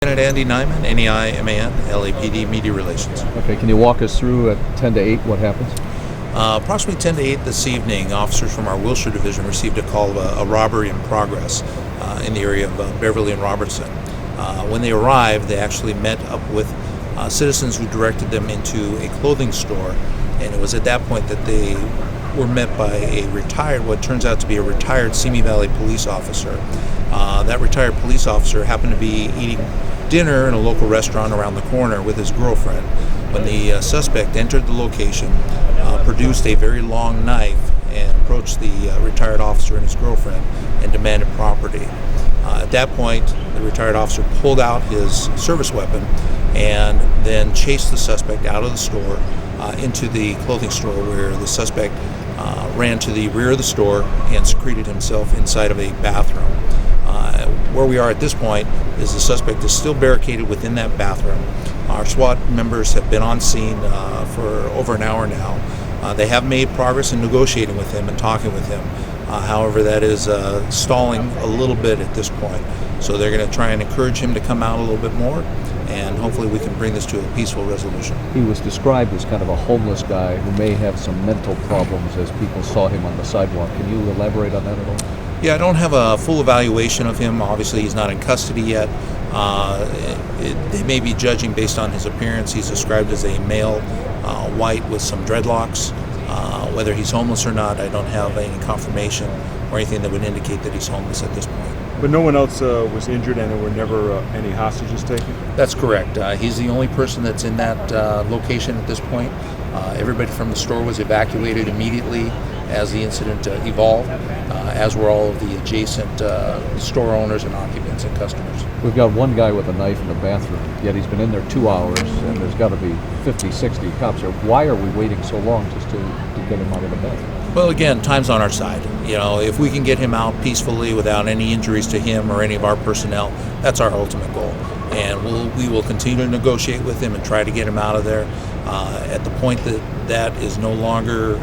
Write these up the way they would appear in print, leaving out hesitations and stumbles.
Lieutenant Andy Nyman, NEIMAN, LAPD Media Relations. Okay, can you walk us through at 10 to 8 what happens? Approximately 10 to 8 this evening, officers from our Wilshire Division received a call of a robbery in progress in the area of Beverly and Robertson. When they arrived, they actually met up with citizens who directed them into a clothing store, and it was at that point that they were met by what turns out to be a retired Simi Valley police officer. That retired police officer happened to be eating dinner in a local restaurant around the corner with his girlfriend when the suspect entered the location, produced a very long knife, and approached the retired officer and his girlfriend and demanded property. At that point, the retired officer pulled out his service weapon and then chased the suspect out of the store into the clothing store, where the suspect ran to the rear of the store and secreted himself inside of a bathroom. Where we are at this point is the suspect is still barricaded within that bathroom. Our SWAT members have been on scene for over an hour now. They have made progress in negotiating with him and talking with him. However, that is stalling a little bit at this point. So they're going to try and encourage him to come out a little bit more, and hopefully we can bring this to a peaceful resolution. He was described as kind of a homeless guy who may have some mental problems as people saw him on the sidewalk. Can you elaborate on that at all? Yeah, I don't have a full evaluation of him. Obviously, he's not in custody yet. They may be judging based on his appearance. He's described as a male, white with some dreadlocks. Whether he's homeless or not, I don't have any confirmation or anything that would indicate that he's homeless at this point. But no one else was injured, and there were never any hostages taken? That's correct. He's the only person that's in that location at this point. Everybody from the store was evacuated immediately as the incident evolved, as were all of the adjacent store owners and occupants and customers. We've got one guy with a knife in the bathroom, yet he's been in there 2 hours, and there's got to be 50, 60 cops here. Why are we waiting so long just to get him out of the bathroom? Well, again, time's on our side. You know, if we can get him out peacefully without any injuries to him or any of our personnel, that's our ultimate goal. And we will continue to negotiate with him and try to get him out of there. At the point that is no longer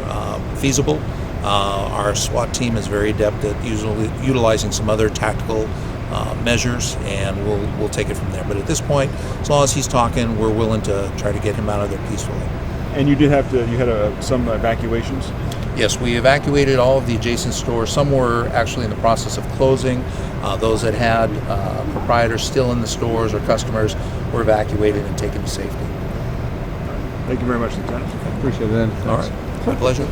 feasible, our SWAT team is very adept at utilizing some other tactical measures, and we'll take it from there. But at this point, as long as he's talking, we're willing to try to get him out of there peacefully. And you had some evacuations? Yes, we evacuated all of the adjacent stores. Some were actually in the process of closing. Those that had proprietors still in the stores or customers were evacuated and taken to safety. Thank you very much, Lieutenant. Appreciate it. All right. My pleasure.